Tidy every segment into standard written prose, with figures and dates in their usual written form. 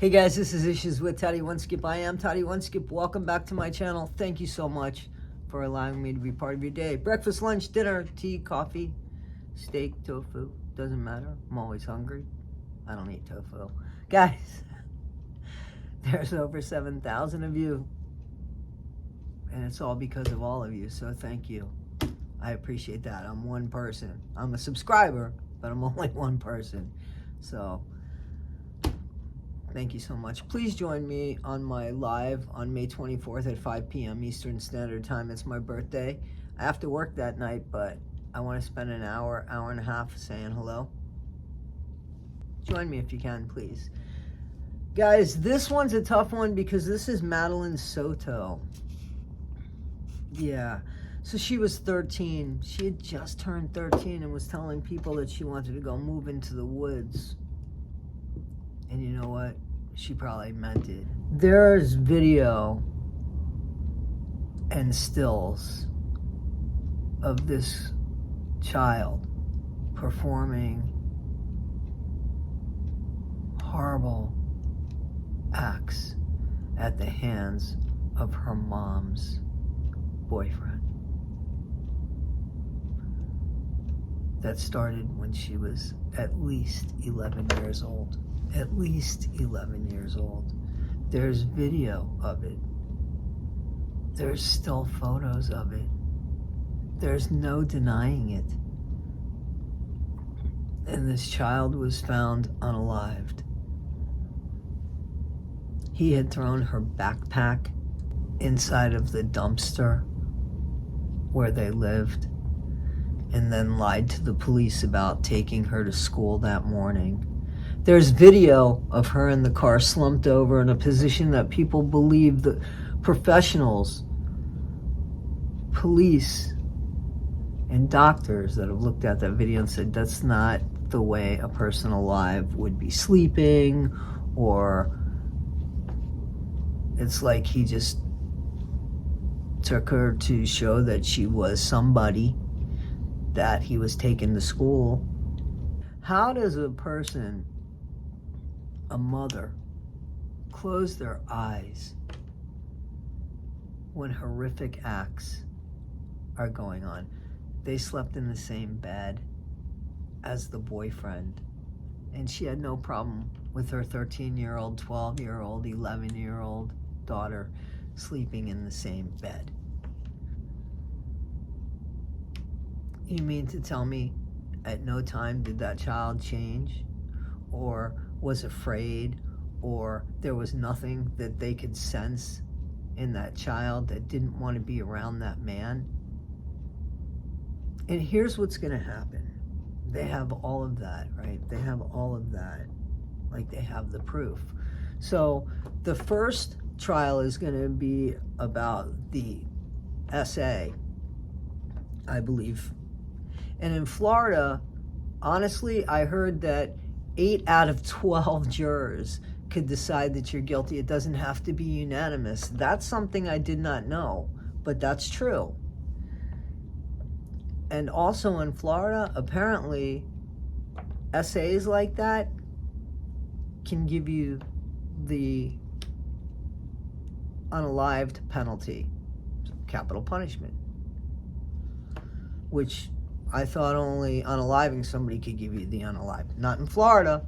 Hey guys, this is Issues with Toddy One Skip. I am Toddy One Skip. Welcome back to my channel. Thank you so much for allowing me to be part of your day. Breakfast, lunch, dinner, tea, coffee, steak, tofu, doesn't matter. I'm always hungry. I don't eat tofu. Guys, there's over 7,000 of you, and it's all because of all of you, so thank you. I appreciate that. I'm one person. I'm a subscriber, but I'm only one person. So thank you so much. Please join me on my live on May 24th at 5 p.m. Eastern Standard Time. It's my birthday. I have to work that night, but I want to spend an hour and a half saying hello. Join me if you can, please. Guys, this one's a tough one because this is Madeline Soto. Yeah. So she was 13. She had just turned 13 and was telling people that she wanted to go move into the woods. And you know what? She probably meant it. There's video and stills of this child performing horrible acts at the hands of her mom's boyfriend. That started when she was at least 11 years old. At least 11 years old. There's video of it. There's still photos of it. There's no denying it. And this child was found unalived. He had thrown her backpack inside of the dumpster where they lived, and then lied to the police about taking her to school that morning. There's video of her in the car slumped over in a position that people believe that professionals, police, and doctors that have looked at that video and said that's not the way a person alive would be sleeping, or it's like he just took her to show that she was somebody that he was taking to school. How does a person, a mother, close their eyes when horrific acts are going on? They slept in the same bed as the boyfriend, and she had no problem with her 13-year-old, 12-year-old, 11-year-old daughter sleeping in the same bed. You mean to tell me at no time did that child change, or was afraid, or there was nothing that they could sense in that child that didn't want to be around that man? And here's what's going to happen. They have all of that, right? They have all of that. Like, they have the proof. So the first trial is going to be about the SA, I believe. And in Florida, honestly, I heard that 8 out of 12 jurors could decide that you're guilty. It doesn't have to be unanimous. That's something I did not know, but that's true. And also in Florida, apparently, SAs like that can give you the unalived penalty, capital punishment, which I thought only unaliving somebody could give you the unalived. Not in Florida.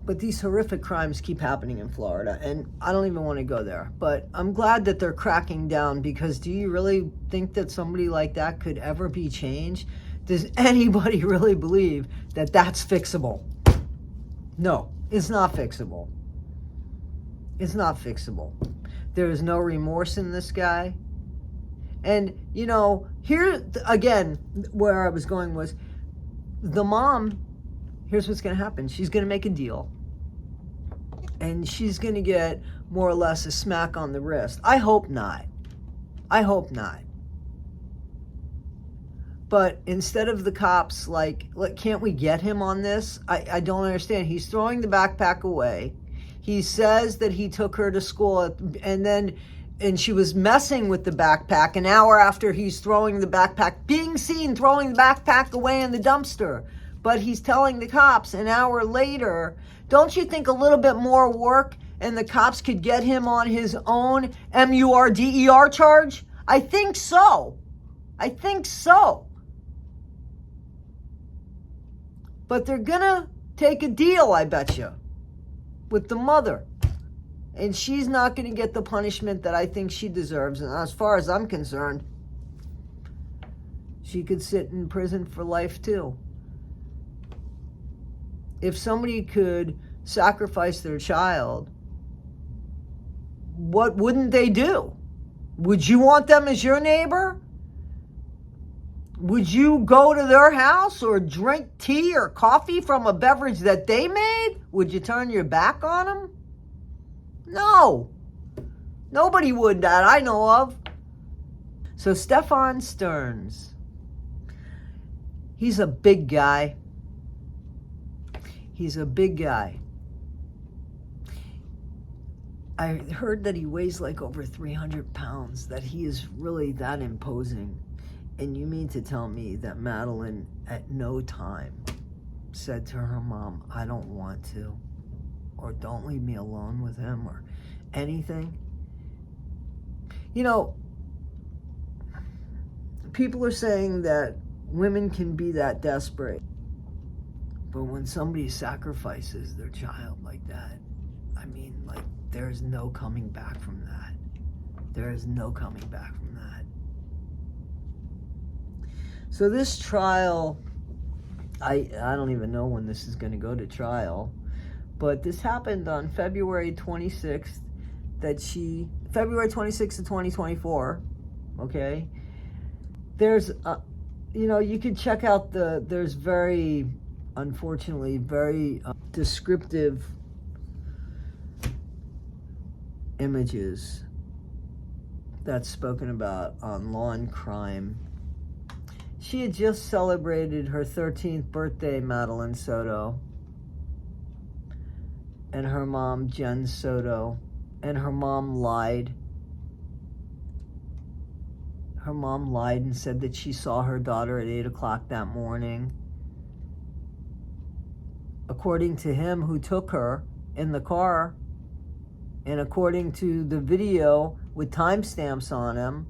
But these horrific crimes keep happening in Florida, and I don't even want to go there. But I'm glad that they're cracking down, because do you really think that somebody like that could ever be changed? Does anybody really believe that that's fixable? No, it's not fixable. It's not fixable. There is no remorse in this guy. And, you know, here, again, where I was going was, the mom, here's what's going to happen. She's going to make a deal. And she's going to get more or less a smack on the wrist. I hope not. I hope not. But instead of the cops, like can't we get him on this? I don't understand. He's throwing the backpack away. He says that he took her to school, and she was messing with the backpack an hour after he's throwing the backpack, being seen throwing the backpack away in the dumpster. but he's telling the cops an hour later. Don't you think a little bit more work and the cops could get him on his own MURDER charge? I think so. I think so. But they're gonna take a deal, I bet you, with the mother. And she's not gonna get the punishment that I think she deserves. And as far as I'm concerned, she could sit in prison for life too. If somebody could sacrifice their child, what wouldn't they do? Would you want them as your neighbor? Would you go to their house or drink tea or coffee from a beverage that they made? Would you turn your back on them? No. Nobody would that I know of. So Stefan Stearns, he's a big guy. He's a big guy. I heard that he weighs like over 300 pounds, that he is really that imposing. And you mean to tell me that Madeline at no time said to her mom, I don't want to, or don't leave me alone with him, or anything? You know, people are saying that women can be that desperate. But when somebody sacrifices their child like that, I mean, like, there's no coming back from that. There is no coming back from that. So this trial, I don't even know when this is going to go to trial, but this happened on February 26th, February 26th of 2024, okay? There's, you can check out there's very, unfortunately, very descriptive images that's spoken about on Law and Crime. She had just celebrated her 13th birthday, Madeline Soto, and her mom, Jen Soto, and her mom lied. Her mom lied and said that she saw her daughter at 8 o'clock that morning. According to him who took her in the car, and according to the video with timestamps on him,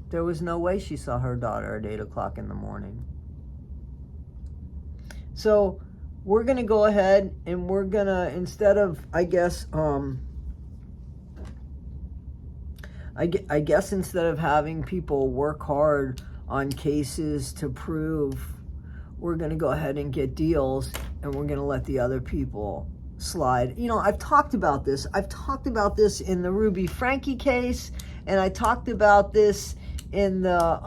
there was no way she saw her daughter at 8 o'clock in the morning. So we're going to go ahead and we're going to, instead of, I guess instead of having people work hard on cases to prove, we're going to go ahead and get deals, and we're going to let the other people slide. You know, I've talked about this. I've talked about this in the Ruby Frankie case, and I talked about this in the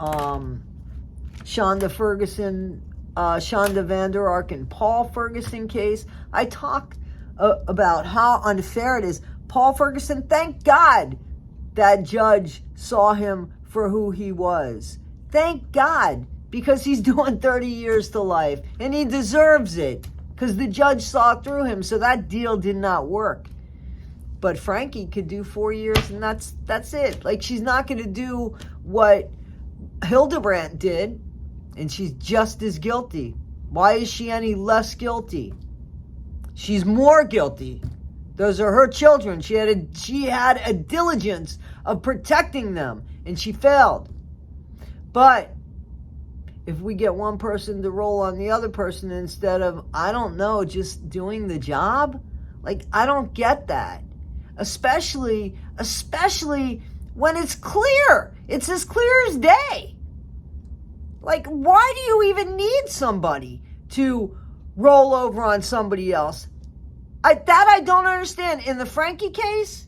Shonda Vander Ark and Paul Ferguson case. I talked about how unfair it is. Paul Ferguson, thank God that judge saw him for who he was. Thank God, because he's doing 30 years to life, and he deserves it, because the judge saw through him, so that deal did not work. But Frankie could do 4 years, and that's it. Like, she's not going to do what Hildebrandt did, and she's just as guilty. Why is she any less guilty? She's more guilty. Those are her children. She had a diligence of protecting them, and she failed. But if we get one person to roll on the other person instead of, I don't know, just doing the job, like, I don't get that. Especially when it's clear. It's as clear as day. Like, why do you even need somebody to roll over on somebody else? I don't understand. In the Frankie case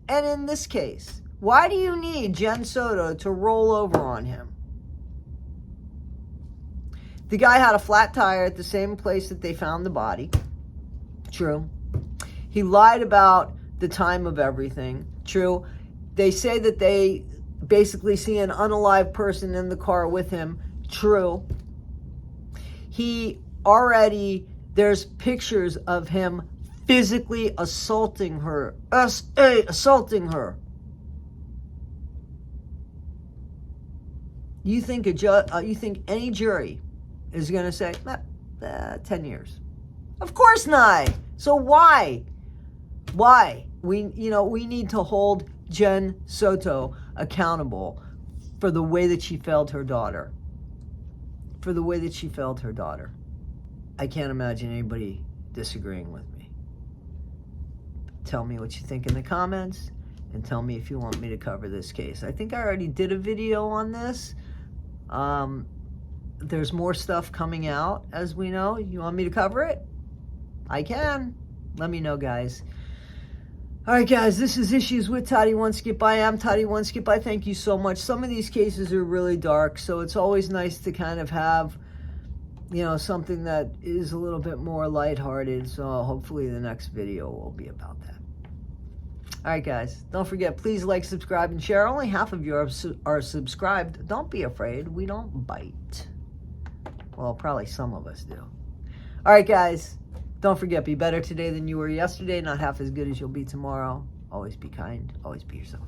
and in this case, why do you need Jen Soto to roll over on him? The guy had a flat tire at the same place that they found the body. True. He lied about the time of everything. True. They say that they basically see an unalive person in the car with him. True. There's pictures of him physically assaulting her. Assaulting her. You think any jury is going to say, 10 years. Of course not. So why? Why? We need to hold Jen Soto accountable for the way that she failed her daughter. For the way that she failed her daughter. I can't imagine anybody disagreeing with me. Tell me what you think in the comments, and tell me if you want me to cover this case. I think I already did a video on this. There's more stuff coming out, as we know. You want me to cover it? I can. Let me know, guys. All right, guys, this is Issues with Toddy One Skip. I am Toddy One Skip. I thank you so much. Some of these cases are really dark, so it's always nice to kind of have, something that is a little bit more lighthearted. So hopefully the next video will be about that. All right, guys, don't forget, please like, subscribe, and share. Only half of you are subscribed. Don't be afraid. We don't bite. Well, probably some of us do. All right, guys, don't forget, be better today than you were yesterday, not half as good as you'll be tomorrow. Always be kind. Always be yourself.